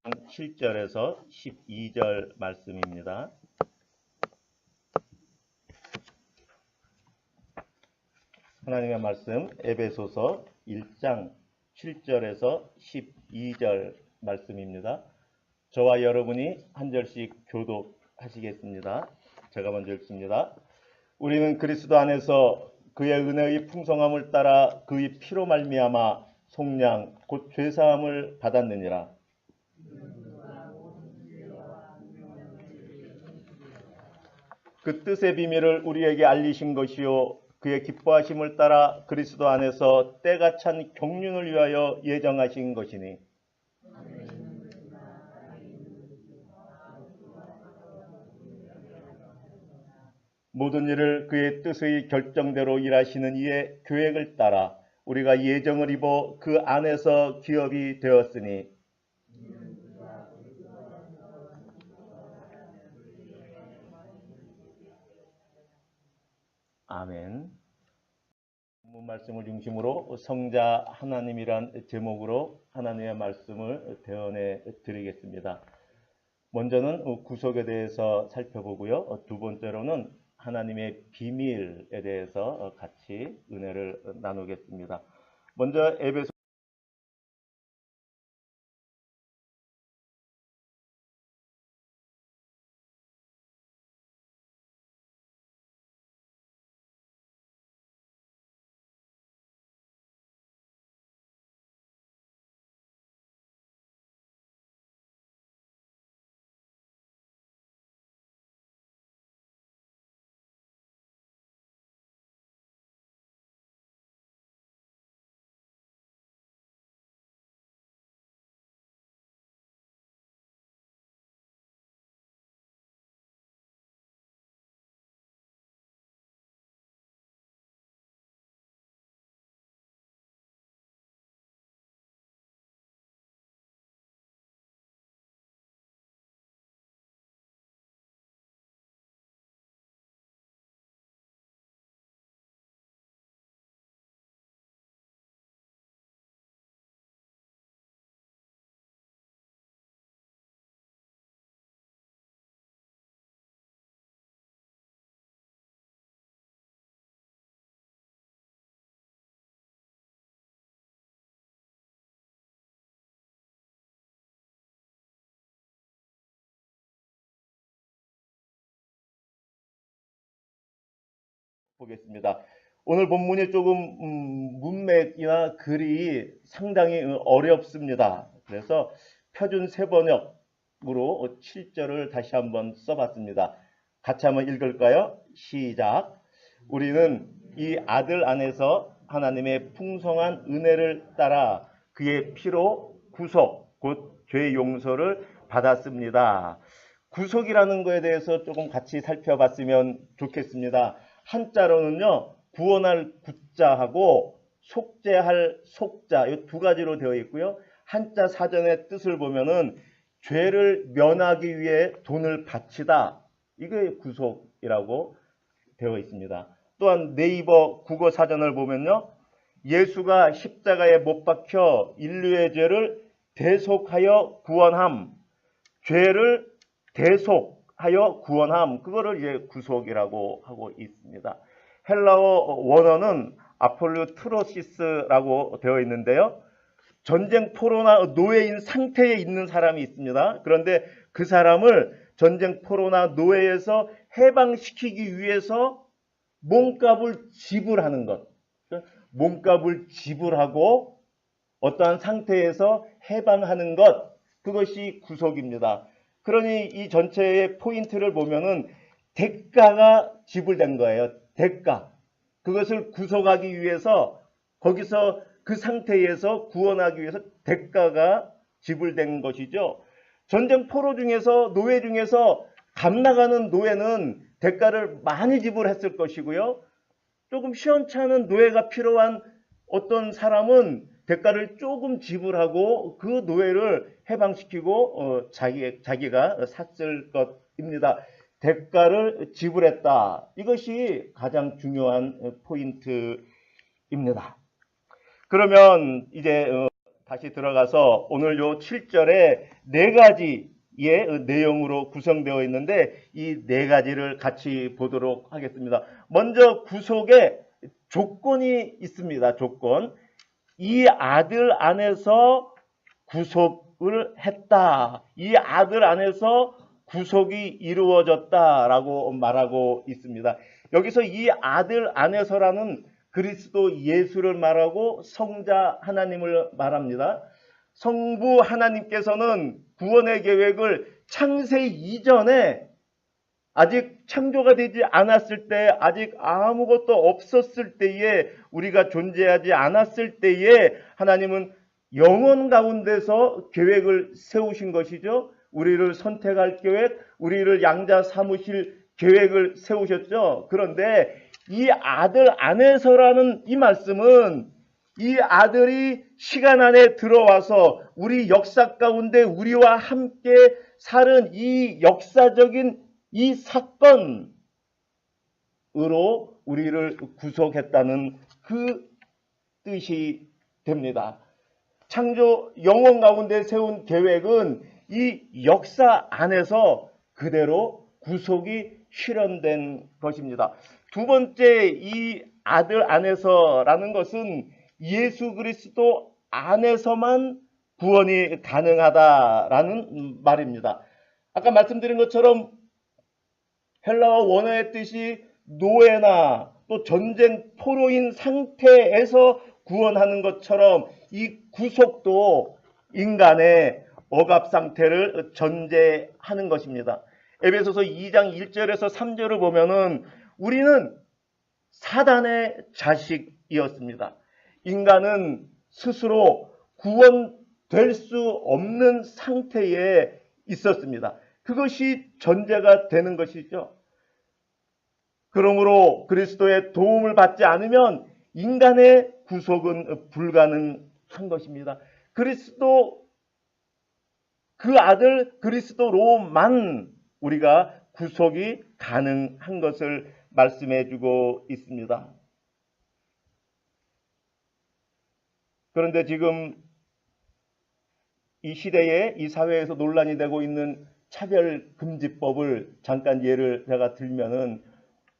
7절에서 12절 말씀입니다. 하나님의 말씀 에베소서 1장 7절에서 12절 말씀입니다. 저와 여러분이 한 절씩 교독하시겠습니다. 제가 먼저 읽습니다. 우리는 그리스도 안에서 그의 은혜의 풍성함을 따라 그의 피로 말미암아 속량 곧 죄사함을 받았느니라. 그 뜻의 비밀을 우리에게 알리신 것이요 그의 기뻐하심을 따라 그리스도 안에서 때가 찬 경륜을 위하여 예정하신 것이니 모든 일을 그의 뜻의 결정대로 일하시는 이의 계획을 따라 우리가 예정을 입어 그 안에서 기업이 되었으니 아멘. 본문 말씀을 중심으로 성자 하나님이란 제목으로 하나님의 말씀을 대언해 드리겠습니다. 먼저는 구속에 대해서 살펴보고요. 두 번째로는 하나님의 비밀에 대해서 같이 은혜를 나누겠습니다. 먼저 에베소 보겠습니다. 오늘 본문이 조금 문맥이나 글이 상당히 어렵습니다. 그래서 표준 세번역으로 7절을 다시 한번 써봤습니다. 같이 한번 읽을까요? 시작. 우리는 이 아들 안에서 하나님의 풍성한 은혜를 따라 그의 피로 구속 곧 죄 용서를 받았습니다. 구속이라는 것에 대해서 조금 같이 살펴봤으면 좋겠습니다. 한자로는요, 구원할 구자하고 속죄할 속자, 이 두 가지로 되어 있고요. 한자 사전의 뜻을 보면은 죄를 면하기 위해 돈을 바치다. 이게 구속이라고 되어 있습니다. 또한 네이버 국어 사전을 보면요, 예수가 십자가에 못 박혀 인류의 죄를 대속하여 구원함, 죄를 대속하여 구원함, 그거를 이제 구속이라고 하고 있습니다. 헬라어 원어는 아폴루트로시스라고 되어 있는데요. 전쟁 포로나 노예인 상태에 있는 사람이 있습니다. 그런데 그 사람을 전쟁 포로나 노예에서 해방시키기 위해서 몸값을 지불하는 것. 몸값을 지불하고 어떠한 상태에서 해방하는 것. 그것이 구속입니다. 그러니 이 전체의 포인트를 보면은 대가가 지불된 거예요. 대가. 그것을 구속하기 위해서 거기서 그 상태에서 구원하기 위해서 대가가 지불된 것이죠. 전쟁 포로 중에서 노예 중에서 갓나가는 노예는 대가를 많이 지불했을 것이고요. 조금 시원찮은 노예가 필요한 어떤 사람은 대가를 조금 지불하고 그 노예를 해방시키고 자기가 샀을 것입니다. 대가를 지불했다. 이것이 가장 중요한 포인트입니다. 그러면 이제 다시 들어가서 오늘 요 7절에 네 가지의 내용으로 구성되어 있는데 이 네 가지를 같이 보도록 하겠습니다. 먼저 구속에 조건이 있습니다. 조건. 이 아들 안에서 구속을 했다. 이 아들 안에서 구속이 이루어졌다라고 말하고 있습니다. 여기서 이 아들 안에서라는 그리스도 예수를 말하고 성자 하나님을 말합니다. 성부 하나님께서는 구원의 계획을 창세 이전에 아직 창조가 되지 않았을 때, 아직 아무것도 없었을 때에, 우리가 존재하지 않았을 때에 하나님은 영원 가운데서 계획을 세우신 것이죠. 우리를 선택할 계획, 우리를 양자 삼으실 계획을 세우셨죠. 그런데 이 아들 안에서라는 이 말씀은 이 아들이 시간 안에 들어와서 우리 역사 가운데 우리와 함께 사는 이 역사적인 이 사건으로 우리를 구속했다는 그 뜻이 됩니다. 창조 영원 가운데 세운 계획은 이 역사 안에서 그대로 구속이 실현된 것입니다. 두 번째, 이 아들 안에서라는 것은 예수 그리스도 안에서만 구원이 가능하다라는 말입니다. 아까 말씀드린 것처럼 헬라어 원어의 뜻이 노예나 또 전쟁 포로인 상태에서 구원하는 것처럼 이 구속도 인간의 억압 상태를 전제하는 것입니다. 에베소서 2장 1절에서 3절을 보면은 우리는 사단의 자식이었습니다. 인간은 스스로 구원될 수 없는 상태에 있었습니다. 그것이 전제가 되는 것이죠. 그러므로 그리스도의 도움을 받지 않으면 인간의 구속은 불가능한 것입니다. 그리스도 그 아들 그리스도로만 우리가 구속이 가능한 것을 말씀해 주고 있습니다. 그런데 지금 이 시대에 이 사회에서 논란이 되고 있는 차별금지법을 잠깐 예를 제가 들면은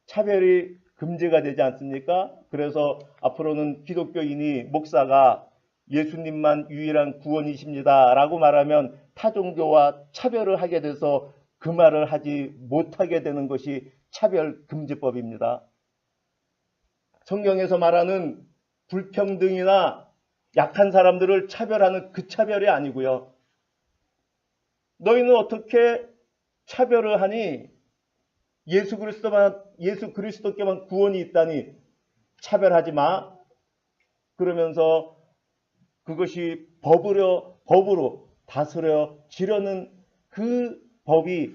차별이 금지가 되지 않습니까? 그래서 앞으로는 기독교인이 목사가 예수님만 유일한 구원이십니다 라고 말하면 타종교와 차별을 하게 돼서 그 말을 하지 못하게 되는 것이 차별금지법입니다. 성경에서 말하는 불평등이나 약한 사람들을 차별하는 그 차별이 아니고요. 너희는 어떻게 차별을 하니? 예수 그리스도께만 구원이 있다니 차별하지 마. 그러면서 그것이 법으로 다스려지려는 그 법이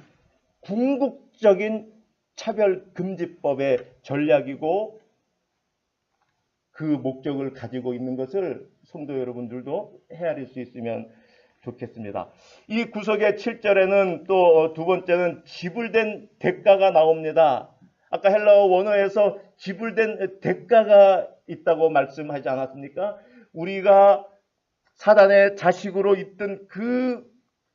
궁극적인 차별금지법의 전략이고 그 목적을 가지고 있는 것을 성도 여러분들도 헤아릴 수 있으면 좋겠습니다. 이 구속의 7절에는 또 두 번째는 지불된 대가가 나옵니다. 아까 헬라어 원어에서 지불된 대가가 있다고 말씀하지 않았습니까? 우리가 사단의 자식으로 있던 그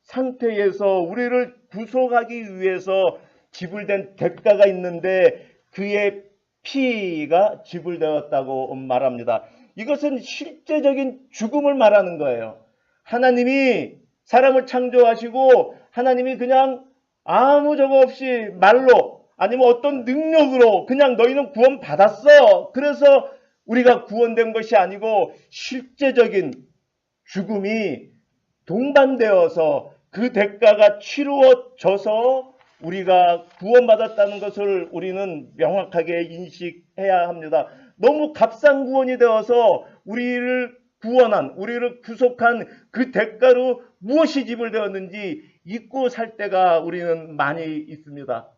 상태에서 우리를 구속하기 위해서 지불된 대가가 있는데 그의 피가 지불되었다고 말합니다. 이것은 실제적인 죽음을 말하는 거예요. 하나님이 사람을 창조하시고 하나님이 그냥 아무 적어 없이 말로 아니면 어떤 능력으로 그냥 너희는 구원 받았어. 그래서 우리가 구원된 것이 아니고 실제적인 죽음이 동반되어서 그 대가가 치루어져서 우리가 구원받았다는 것을 우리는 명확하게 인식해야 합니다. 너무 값싼 구원이 되어서 우리를 구원한, 우리를 구속한 그 대가로 무엇이 지불되었는지 잊고 살 때가 우리는 많이 있습니다.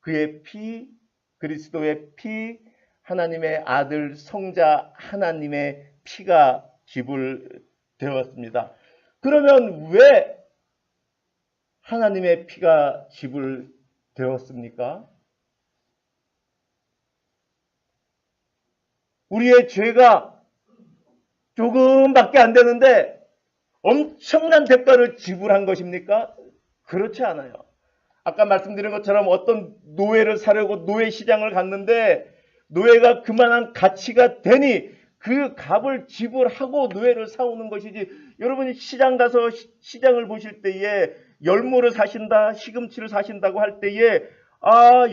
그의 피, 그리스도의 피, 하나님의 아들 성자 하나님의 피가 지불되었습니다. 그러면 왜 하나님의 피가 지불되었습니까? 우리의 죄가 조금밖에 안 되는데 엄청난 대가를 지불한 것입니까? 그렇지 않아요. 아까 말씀드린 것처럼 어떤 노예를 사려고 노예 시장을 갔는데 노예가 그만한 가치가 되니 그 값을 지불하고 노예를 사오는 것이지, 여러분이 시장 가서 시장을 보실 때에 열무를 사신다, 시금치를 사신다고 할 때에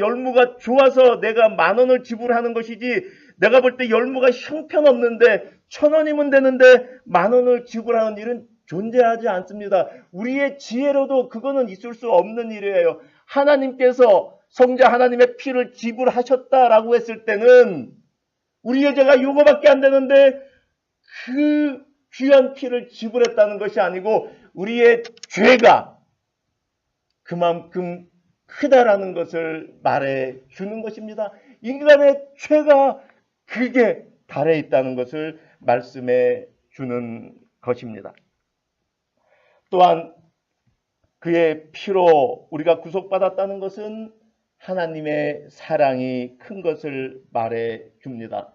열무가 좋아서 내가 10,000원을 지불하는 것이지, 내가 볼 때 열무가 형편없는데 1,000원이면 되는데 10,000원을 지불하는 일은 존재하지 않습니다. 우리의 지혜로도 그거는 있을 수 없는 일이에요. 하나님께서 성자 하나님의 피를 지불하셨다라고 했을 때는 우리의 죄가 요거밖에 안 되는데 그 귀한 피를 지불했다는 것이 아니고 우리의 죄가 그만큼 크다라는 것을 말해 주는 것입니다. 인간의 죄가 그게 달해 있다는 것을 말씀해 주는 것입니다. 또한 그의 피로 우리가 구속받았다는 것은 하나님의 사랑이 큰 것을 말해 줍니다.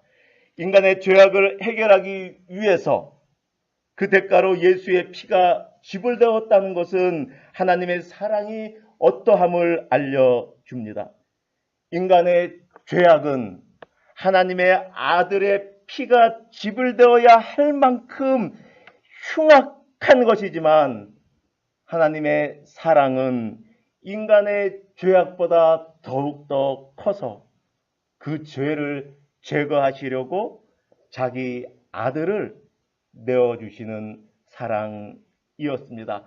인간의 죄악을 해결하기 위해서 그 대가로 예수의 피가 지불되었다는 것은 하나님의 사랑이 어떠함을 알려줍니다. 인간의 죄악은 하나님의 아들의 피가 지불되어야 할 만큼 흉악한 것이지만 하나님의 사랑은 인간의 죄악보다 더욱더 커서 그 죄를 제거하시려고 자기 아들을 내어주시는 사랑이었습니다.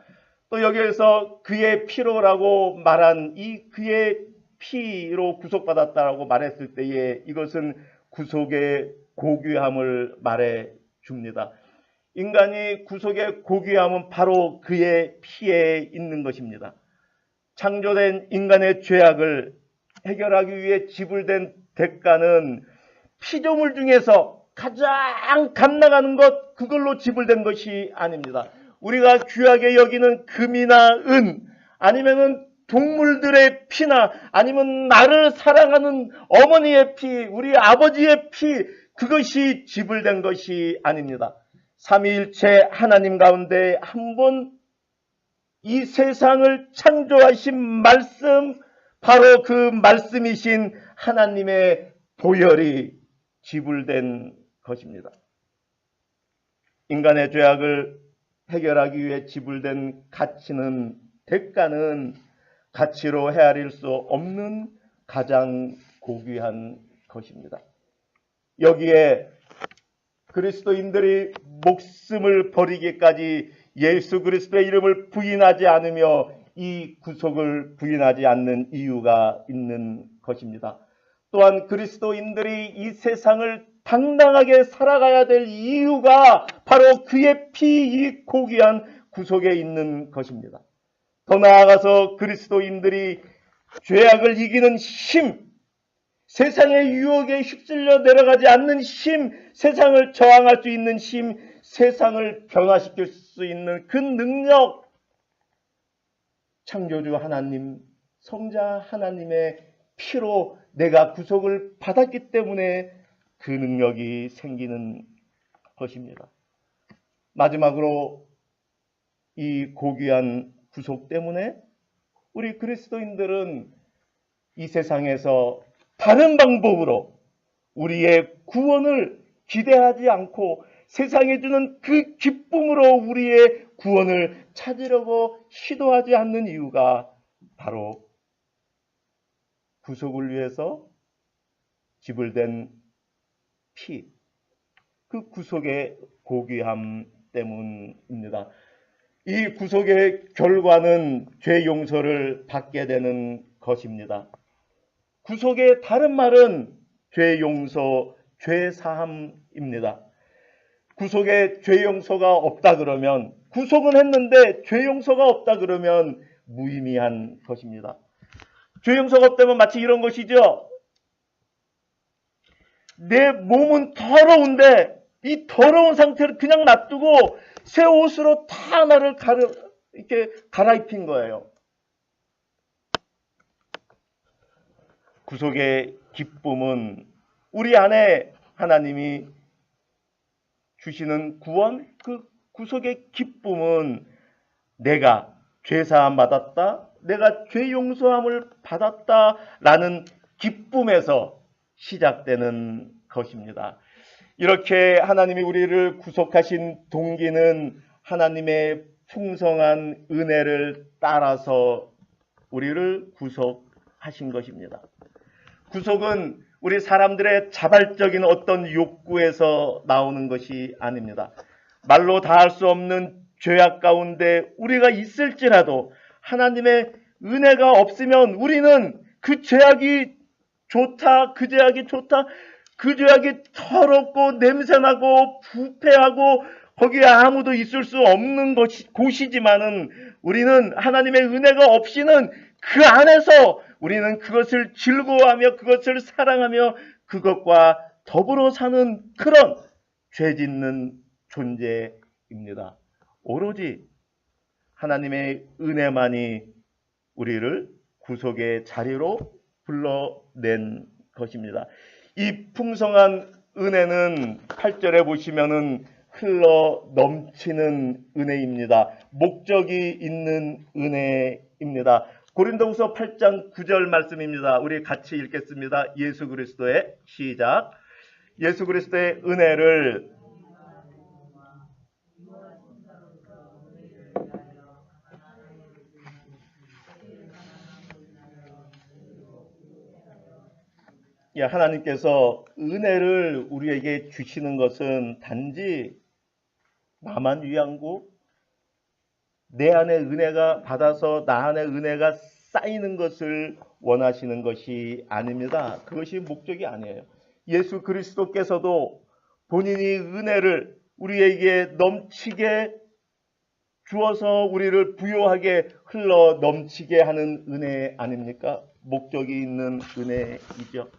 또 여기에서 그의 피로라고 말한 이 그의 피로 구속받았다라고 말했을 때에 이것은 구속의 고귀함을 말해 줍니다. 인간이 구속의 고귀함은 바로 그의 피에 있는 것입니다. 창조된 인간의 죄악을 해결하기 위해 지불된 대가는 피조물 중에서 가장 값나가는 것, 그걸로 지불된 것이 아닙니다. 우리가 귀하게 여기는 금이나 은, 아니면은 동물들의 피나 아니면 나를 사랑하는 어머니의 피, 우리 아버지의 피, 그것이 지불된 것이 아닙니다. 삼위일체 하나님 가운데 한 번 이 세상을 창조하신 말씀, 바로 그 말씀이신 하나님의 보혈이 지불된 것입니다. 인간의 죄악을 해결하기 위해 지불된 가치는, 대가는 가치로 헤아릴 수 없는 가장 고귀한 것입니다. 여기에 그리스도인들이 목숨을 버리기까지 예수 그리스도의 이름을 부인하지 않으며 이 구속을 부인하지 않는 이유가 있는 것입니다. 또한 그리스도인들이 이 세상을 당당하게 살아가야 될 이유가 바로 그의 피, 이 고귀한 구속에 있는 것입니다. 더 나아가서 그리스도인들이 죄악을 이기는 힘, 세상의 유혹에 휩쓸려 내려가지 않는 힘, 세상을 저항할 수 있는 힘, 세상을 변화시킬 수 있는 그 능력, 창조주 하나님, 성자 하나님의 피로 내가 구속을 받았기 때문에 그 능력이 생기는 것입니다. 마지막으로 이 고귀한 구속 때문에 우리 그리스도인들은 이 세상에서 다른 방법으로 우리의 구원을 기대하지 않고 세상에 주는 그 기쁨으로 우리의 구원을 찾으려고 시도하지 않는 이유가 바로 구속을 위해서 지불된 피, 그 구속의 고귀함 때문입니다. 이 구속의 결과는 죄 용서를 받게 되는 것입니다. 구속의 다른 말은 죄 용서, 죄 사함입니다. 구속에 죄 용서가 없다 그러면, 구속은 했는데 죄 용서가 없다 그러면 무의미한 것입니다. 죄 용서가 없다면 마치 이런 것이죠. 내 몸은 더러운데 이 더러운 상태를 그냥 놔두고 새 옷으로 다 나를 이렇게 갈아입힌 거예요. 구속의 기쁨은 우리 안에 하나님이 주시는 구원, 그 구속의 기쁨은 내가 죄사함 받았다, 내가 죄 용서함을 받았다라는 기쁨에서 시작되는 것입니다. 이렇게 하나님이 우리를 구속하신 동기는 하나님의 풍성한 은혜를 따라서 우리를 구속하신 것입니다. 구속은 우리 사람들의 자발적인 어떤 욕구에서 나오는 것이 아닙니다. 말로 다할 수 없는 죄악 가운데 우리가 있을지라도 하나님의 은혜가 없으면 우리는 그 죄악이 좋다, 그 죄악이 좋다, 그 죄악이 더럽고 냄새나고 부패하고 거기에 아무도 있을 수 없는 곳이지만은 우리는 하나님의 은혜가 없이는 그 안에서 우리는 그것을 즐거워하며 그것을 사랑하며 그것과 더불어 사는 그런 죄 짓는 존재입니다. 오로지 하나님의 은혜만이 우리를 구속의 자리로 불러낸 것입니다. 이 풍성한 은혜는 8절에 보시면은 흘러 넘치는 은혜입니다. 목적이 있는 은혜입니다. 고린도후서 8장 9절 말씀입니다. 우리 같이 읽겠습니다. 예수 그리스도의 시작. 예수 그리스도의 은혜를 하나님께서 은혜를 우리에게 주시는 것은 단지 나만 위한 거, 내 안에 은혜가 받아서 나 안에 은혜가 쌓이는 것을 원하시는 것이 아닙니다. 그것이 목적이 아니에요. 예수 그리스도께서도 본인이 은혜를 우리에게 넘치게 주어서 우리를 부요하게 흘러 넘치게 하는 은혜 아닙니까? 목적이 있는 은혜이죠.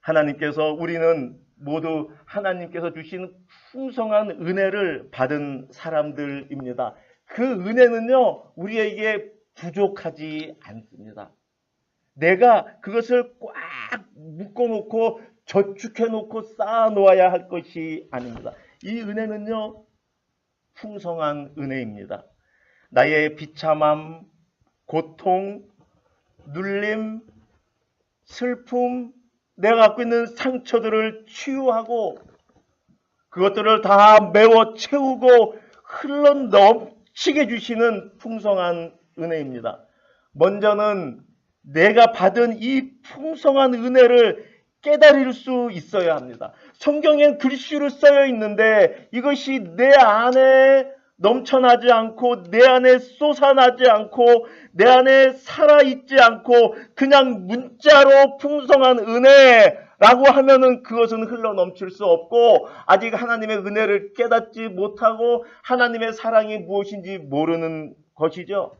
하나님께서 우리는 모두 하나님께서 주신 풍성한 은혜를 받은 사람들입니다. 그 은혜는요, 우리에게 부족하지 않습니다. 내가 그것을 꽉 묶어놓고 저축해놓고 쌓아놓아야 할 것이 아닙니다. 이 은혜는요, 풍성한 은혜입니다. 나의 비참함, 고통, 눌림, 슬픔, 내가 갖고 있는 상처들을 치유하고 그것들을 다 메워 채우고 흘러 넘치게 주시는 풍성한 은혜입니다. 먼저는 내가 받은 이 풍성한 은혜를 깨달을 수 있어야 합니다. 성경엔 글씨로 쓰여 있는데 이것이 내 안에 넘쳐나지 않고 내 안에 솟아나지 않고 내 안에 살아있지 않고 그냥 문자로 풍성한 은혜라고 하면은 그것은 흘러 넘칠 수 없고 아직 하나님의 은혜를 깨닫지 못하고 하나님의 사랑이 무엇인지 모르는 것이죠.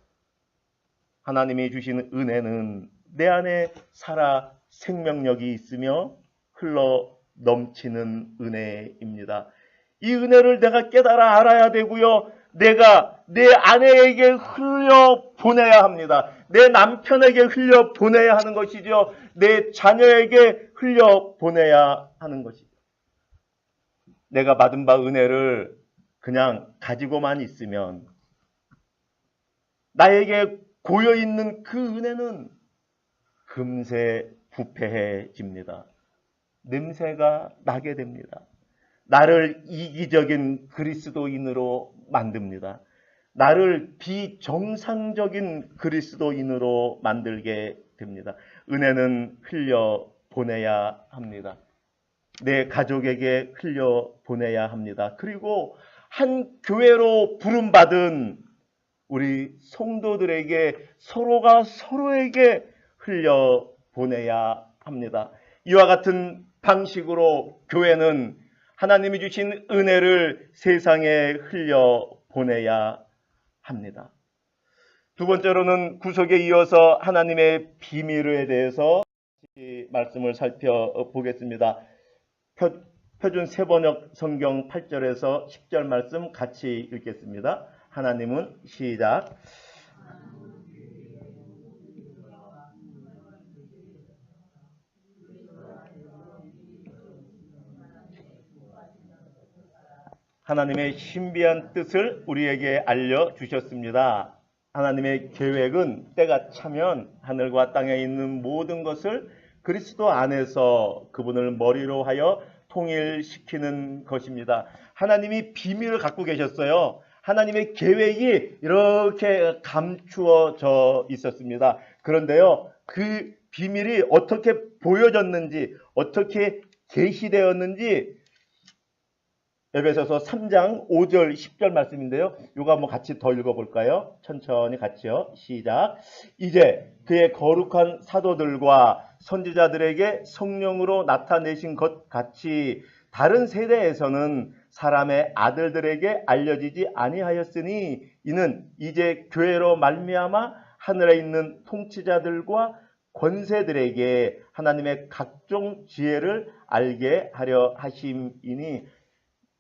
하나님이 주신 은혜는 내 안에 살아 생명력이 있으며 흘러 넘치는 은혜입니다. 이 은혜를 내가 깨달아 알아야 되고요. 내가 내 아내에게 흘려 보내야 합니다. 내 남편에게 흘려 보내야 하는 것이죠. 내 자녀에게 흘려 보내야 하는 것이죠. 내가 받은 바 은혜를 그냥 가지고만 있으면 나에게 고여있는 그 은혜는 금세 부패해집니다. 냄새가 나게 됩니다. 나를 이기적인 그리스도인으로 만듭니다. 나를 비정상적인 그리스도인으로 만들게 됩니다. 은혜는 흘려 보내야 합니다. 내 가족에게 흘려 보내야 합니다. 그리고 한 교회로 부름받은 우리 성도들에게 서로가 서로에게 흘려 보내야 합니다. 이와 같은 방식으로 교회는 하나님이 주신 은혜를 세상에 흘려 보내야 합니다. 두 번째로는 구속에 이어서 하나님의 비밀에 대해서 말씀을 살펴보겠습니다. 표준 세번역 성경 8절에서 10절 말씀 같이 읽겠습니다. 하나님은 시작. 하나님의 신비한 뜻을 우리에게 알려주셨습니다. 하나님의 계획은 때가 차면 하늘과 땅에 있는 모든 것을 그리스도 안에서 그분을 머리로 하여 통일시키는 것입니다. 하나님이 비밀을 갖고 계셨어요. 하나님의 계획이 이렇게 감추어져 있었습니다. 그런데요, 그 비밀이 어떻게 보여졌는지, 어떻게 계시되었는지 에베소서 3장 5절 10절 말씀인데요. 이거 한번 같이 더 읽어볼까요? 천천히 같이요. 시작. 이제 그의 거룩한 사도들과 선지자들에게 성령으로 나타내신 것 같이 다른 세대에서는 사람의 아들들에게 알려지지 아니하였으니 이는 이제 교회로 말미암아 하늘에 있는 통치자들과 권세들에게 하나님의 각종 지혜를 알게 하려 하심이니.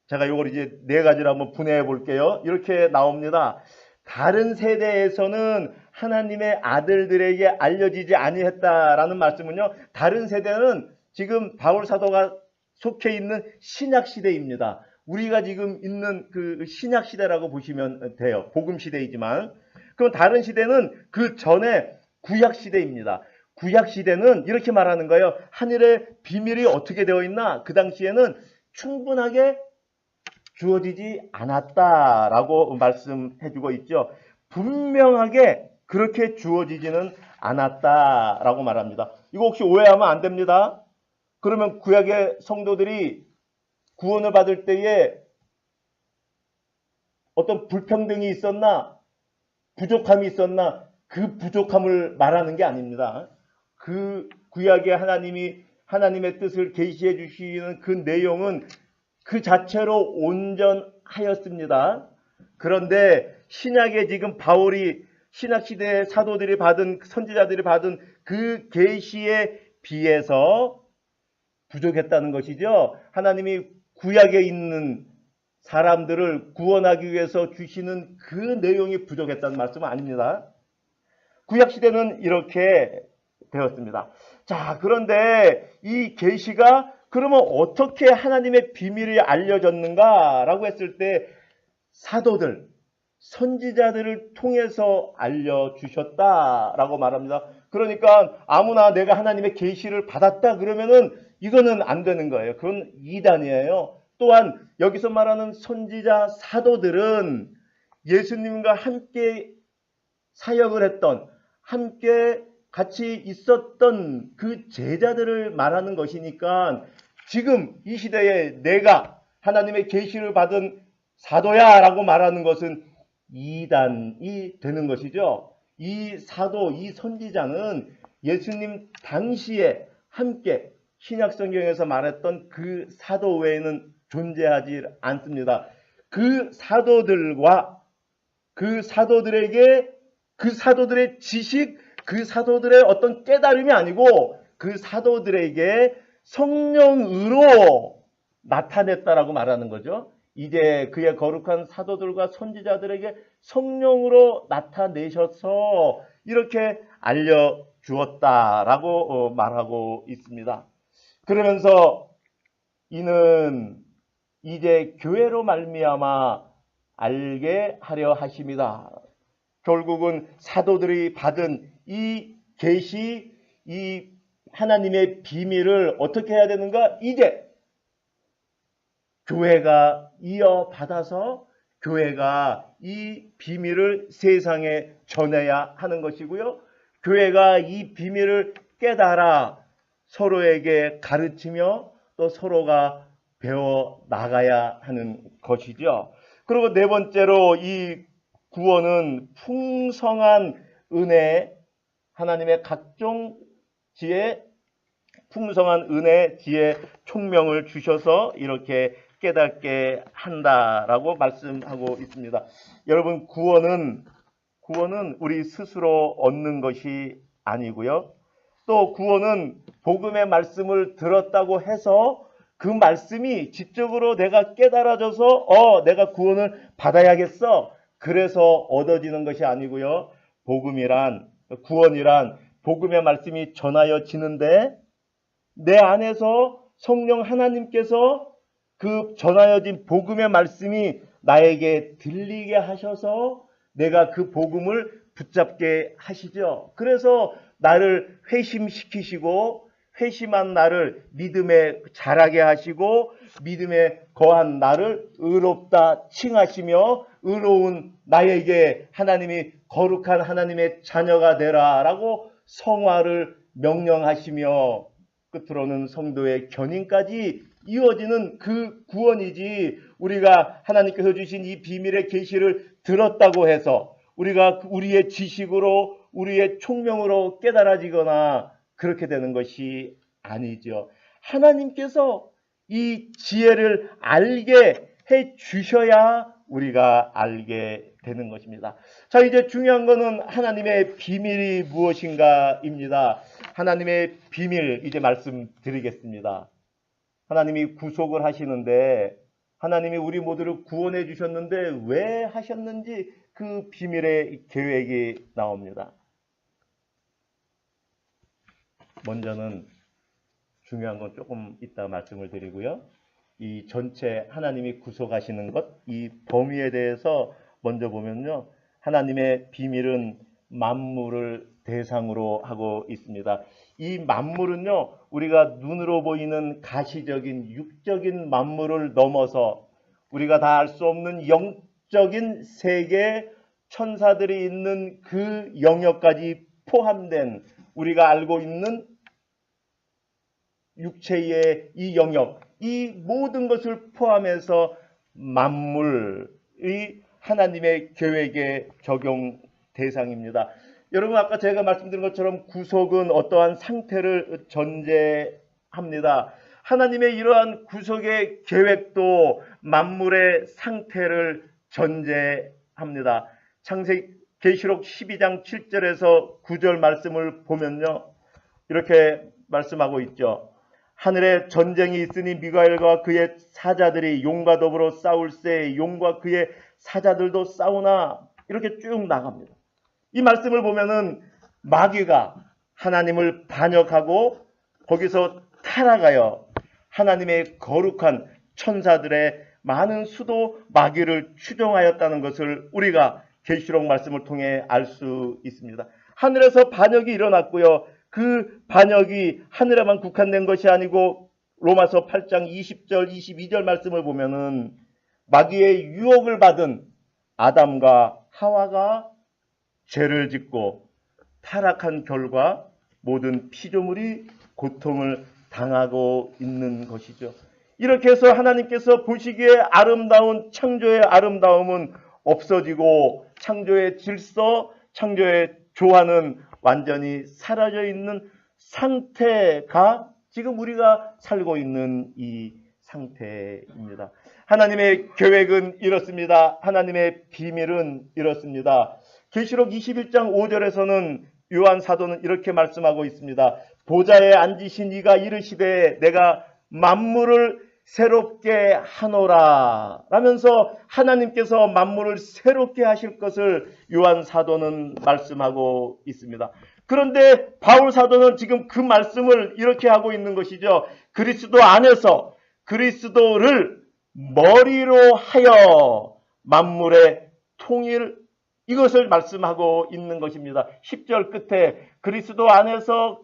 제가 이걸 이제 네 가지로 한번 분해해 볼게요. 이렇게 나옵니다. 다른 세대에서는 하나님의 아들들에게 알려지지 아니했다라는 말씀은요, 다른 세대는 지금 바울 사도가 속해 있는 신약 시대입니다. 우리가 지금 있는 그 신약 시대라고 보시면 돼요. 복음 시대이지만. 그럼 다른 시대는 그 전에 구약 시대입니다. 구약 시대는 이렇게 말하는 거예요. 하늘의 비밀이 어떻게 되어 있나? 그 당시에는 충분하게 주어지지 않았다라고 말씀해주고 있죠. 분명하게 그렇게 주어지지는 않았다라고 말합니다. 이거 혹시 오해하면 안 됩니다. 그러면 구약의 성도들이 구원을 받을 때에 어떤 불평등이 있었나, 부족함이 있었나, 그 부족함을 말하는 게 아닙니다. 그 구약에 하나님의 뜻을 계시해 주시는 그 내용은 그 자체로 온전하였습니다. 그런데 신약에 지금 바울이 신약시대의 사도들이 받은, 선지자들이 받은 그 계시에 비해서 부족했다는 것이죠. 하나님이 구약에 있는 사람들을 구원하기 위해서 주시는 그 내용이 부족했다는 말씀은 아닙니다. 구약시대는 이렇게 되었습니다. 자, 그런데 이 계시가 그러면 어떻게 하나님의 비밀이 알려졌는가라고 했을 때 사도들, 선지자들을 통해서 알려주셨다라고 말합니다. 그러니까 아무나 내가 하나님의 계시를 받았다 그러면은 이거는 안 되는 거예요. 그건 이단이에요. 또한 여기서 말하는 선지자 사도들은 예수님과 함께 사역을 했던, 함께 같이 있었던 그 제자들을 말하는 것이니까 지금 이 시대에 내가 하나님의 계시를 받은 사도야 라고 말하는 것은 이단이 되는 것이죠. 이 사도, 이 선지자는 예수님 당시에 함께 신약성경에서 말했던 그 사도 외에는 존재하지 않습니다. 그 사도들과 그 사도들에게 그 사도들의 지식, 그 사도들의 어떤 깨달음이 아니고 그 사도들에게 성령으로 나타냈다라고 말하는 거죠. 이제 그의 거룩한 사도들과 선지자들에게 성령으로 나타내셔서 이렇게 알려주었다라고 말하고 있습니다. 그러면서 이는 이제 교회로 말미암아 알게 하려 하심이다. 결국은 사도들이 받은 이 계시, 이 하나님의 비밀을 어떻게 해야 되는가? 이제 교회가 이어받아서 교회가 이 비밀을 세상에 전해야 하는 것이고요. 교회가 이 비밀을 깨달아 서로에게 가르치며 또 서로가 배워 나가야 하는 것이죠. 그리고 네 번째로 이 구원은 풍성한 은혜, 하나님의 각종 지혜, 풍성한 은혜, 지혜, 총명을 주셔서 이렇게 깨닫게 한다라고 말씀하고 있습니다. 여러분, 구원은 우리 스스로 얻는 것이 아니고요. 또 구원은 복음의 말씀을 들었다고 해서 그 말씀이 지적으로 내가 깨달아져서 내가 구원을 받아야겠어. 그래서 얻어지는 것이 아니고요. 구원이란 복음의 말씀이 전하여지는데 내 안에서 성령 하나님께서 그 전하여진 복음의 말씀이 나에게 들리게 하셔서 내가 그 복음을 붙잡게 하시죠. 그래서 나를 회심시키시고 회심한 나를 믿음에 자라게 하시고 믿음에 거한 나를 의롭다 칭하시며 의로운 나에게 하나님이 거룩한 하나님의 자녀가 되라 라고 성화를 명령하시며 끝으로는 성도의 견인까지 이어지는 그 구원이지, 우리가 하나님께서 주신 이 비밀의 계시를 들었다고 해서 우리가 우리의 지식으로 우리의 총명으로 깨달아지거나 그렇게 되는 것이 아니죠. 하나님께서 이 지혜를 알게 해 주셔야 우리가 알게 되는 것입니다. 자, 이제 중요한 것은 하나님의 비밀이 무엇인가입니다. 하나님의 비밀 이제 말씀드리겠습니다. 하나님이 구속을 하시는데, 하나님이 우리 모두를 구원해 주셨는데 왜 하셨는지 그 비밀의 계획이 나옵니다. 먼저는 중요한 건 조금 이따 말씀을 드리고요. 이 전체 하나님이 구속하시는 것, 이 범위에 대해서 먼저 보면요. 하나님의 비밀은 만물을 대상으로 하고 있습니다. 이 만물은요, 우리가 눈으로 보이는 가시적인 육적인 만물을 넘어서 우리가 다 알 수 없는 영적인 세계, 천사들이 있는 그 영역까지 포함된 우리가 알고 있는 육체의 이 영역, 이 모든 것을 포함해서 만물이 하나님의 계획의 적용 대상입니다. 여러분, 아까 제가 말씀드린 것처럼 구속은 어떠한 상태를 전제합니다. 하나님의 이러한 구속의 계획도 만물의 상태를 전제합니다. 계시록 12장 7절에서 9절 말씀을 보면요, 이렇게 말씀하고 있죠. 하늘에 전쟁이 있으니 미가엘과 그의 사자들이 용과 더불어 싸울세 용과 그의 사자들도 싸우나, 이렇게 쭉 나갑니다. 이 말씀을 보면은 마귀가 하나님을 반역하고 거기서 타락하여 하나님의 거룩한 천사들의 많은 수도 마귀를 추종하였다는 것을 우리가 계시록 말씀을 통해 알 수 있습니다. 하늘에서 반역이 일어났고요. 그 반역이 하늘에만 국한된 것이 아니고 로마서 8장 20절 22절 말씀을 보면은 마귀의 유혹을 받은 아담과 하와가 죄를 짓고 타락한 결과 모든 피조물이 고통을 당하고 있는 것이죠. 이렇게 해서 하나님께서 보시기에 아름다운 창조의 아름다움은 없어지고 창조의 질서, 창조의 조화는 완전히 사라져 있는 상태가 지금 우리가 살고 있는 이 상태입니다. 하나님의 계획은 이렇습니다. 하나님의 비밀은 이렇습니다. 계시록 21장 5절에서는 요한 사도는 이렇게 말씀하고 있습니다. 보좌에 앉으신 이가 이르시되 내가 만물을 새롭게 하노라 라면서 하나님께서 만물을 새롭게 하실 것을 요한 사도는 말씀하고 있습니다. 그런데 바울 사도는 지금 그 말씀을 이렇게 하고 있는 것이죠. 그리스도 안에서 그리스도를 머리로 하여 만물의 통일, 이것을 말씀하고 있는 것입니다. 10절 끝에 그리스도 안에서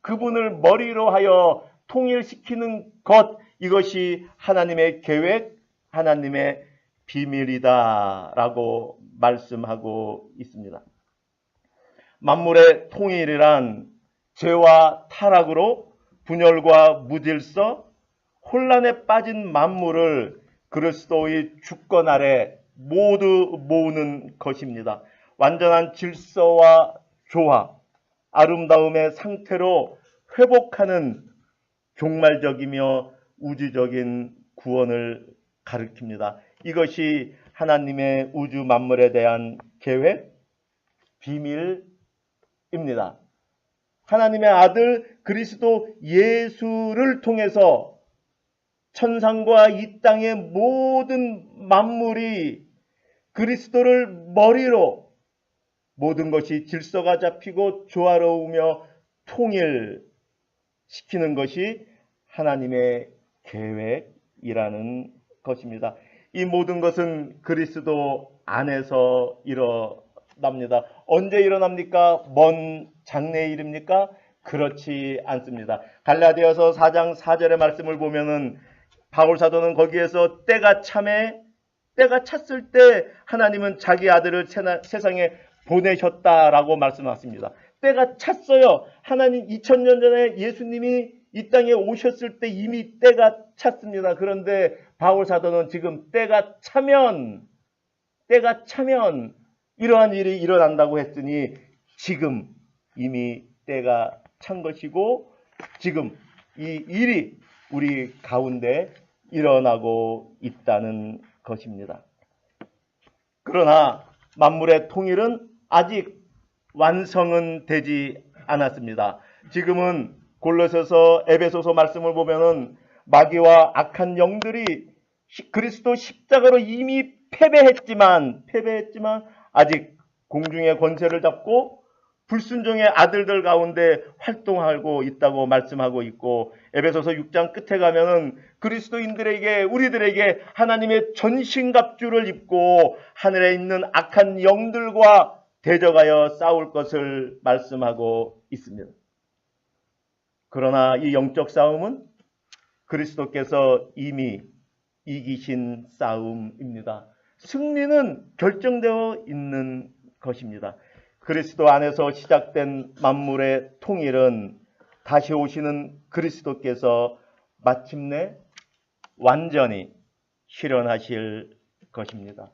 그분을 머리로 하여 통일시키는 것, 이것이 하나님의 계획, 하나님의 비밀이다 라고 말씀하고 있습니다. 만물의 통일이란 죄와 타락으로 분열과 무질서, 혼란에 빠진 만물을 그리스도의 주권 아래 모두 모으는 것입니다. 완전한 질서와 조화, 아름다움의 상태로 회복하는 종말적이며 우주적인 구원을 가리킵니다. 이것이 하나님의 우주 만물에 대한 계획, 비밀입니다. 하나님의 아들 그리스도 예수를 통해서 천상과 이 땅의 모든 만물이 그리스도를 머리로 모든 것이 질서가 잡히고 조화로우며 통일시키는 것이 하나님의 계획입니다. 이라는 것입니다. 이 모든 것은 그리스도 안에서 일어납니다. 언제 일어납니까? 먼 장래의 일입니까? 그렇지 않습니다. 갈라디아서 4장 4절의 말씀을 보면은 바울 사도는 거기에서 때가 찼을 때 하나님은 자기 아들을 세상에 보내셨다라고 말씀하십니다. 때가 찼어요. 하나님 2000년 전에 예수님이 이 땅에 오셨을 때 이미 때가 찼습니다. 그런데 바울 사도는 지금 때가 차면 이러한 일이 일어난다고 했으니 지금 이미 때가 찬 것이고 지금 이 일이 우리 가운데 일어나고 있다는 것입니다. 그러나 만물의 통일은 아직 완성은 되지 않았습니다. 지금은 골로새서 에베소서 말씀을 보면은 마귀와 악한 영들이 그리스도 십자가로 이미 패배했지만 아직 공중의 권세를 잡고 불순종의 아들들 가운데 활동하고 있다고 말씀하고 있고, 에베소서 6장 끝에 가면은 그리스도인들에게, 우리들에게 하나님의 전신갑주를 입고 하늘에 있는 악한 영들과 대적하여 싸울 것을 말씀하고 있습니다. 그러나 이 영적 싸움은 그리스도께서 이미 이기신 싸움입니다. 승리는 결정되어 있는 것입니다. 그리스도 안에서 시작된 만물의 통일은 다시 오시는 그리스도께서 마침내 완전히 실현하실 것입니다.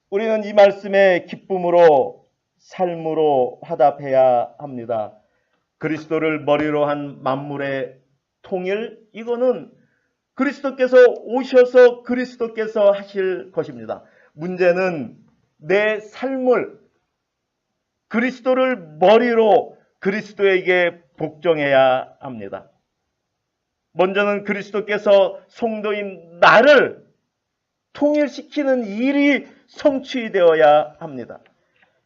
우리는 이 말씀에 기쁨으로 삶으로 화답해야 합니다. 그리스도를 머리로 한 만물의 통일, 이거는 그리스도께서 오셔서 그리스도께서 하실 것입니다. 문제는 내 삶을 그리스도를 머리로 그리스도에게 복종해야 합니다. 먼저는 그리스도께서 성도인 나를 통일시키는 일이 성취되어야 합니다.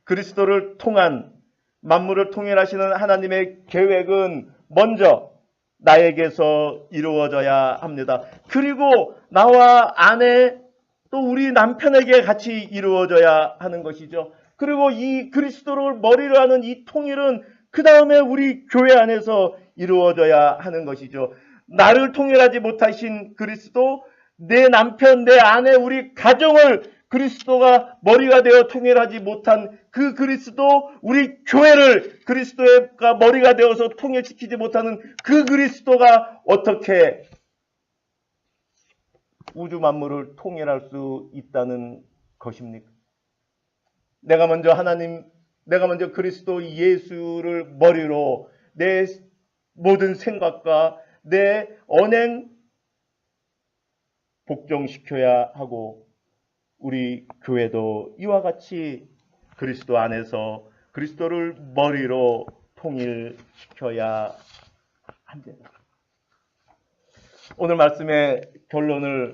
그리스도를 통한 만물을 통일하시는 하나님의 계획은 먼저 나에게서 이루어져야 합니다. 그리고 나와 아내 또 우리 남편에게 같이 이루어져야 하는 것이죠. 그리고 이 그리스도를 머리로 하는 이 통일은 그 다음에 우리 교회 안에서 이루어져야 하는 것이죠. 나를 통일하지 못하신 그리스도, 내 남편, 내 아내, 우리 가정을 그리스도가 머리가 되어 통일하지 못한 그 그리스도, 우리 교회를 그리스도가 머리가 되어서 통일시키지 못하는 그 그리스도가 어떻게 우주 만물을 통일할 수 있다는 것입니까? 내가 먼저 그리스도 예수를 머리로 내 모든 생각과 내 언행 복종시켜야 하고, 우리 교회도 이와 같이 그리스도 안에서 그리스도를 머리로 통일시켜야 합니다. 오늘 말씀의 결론을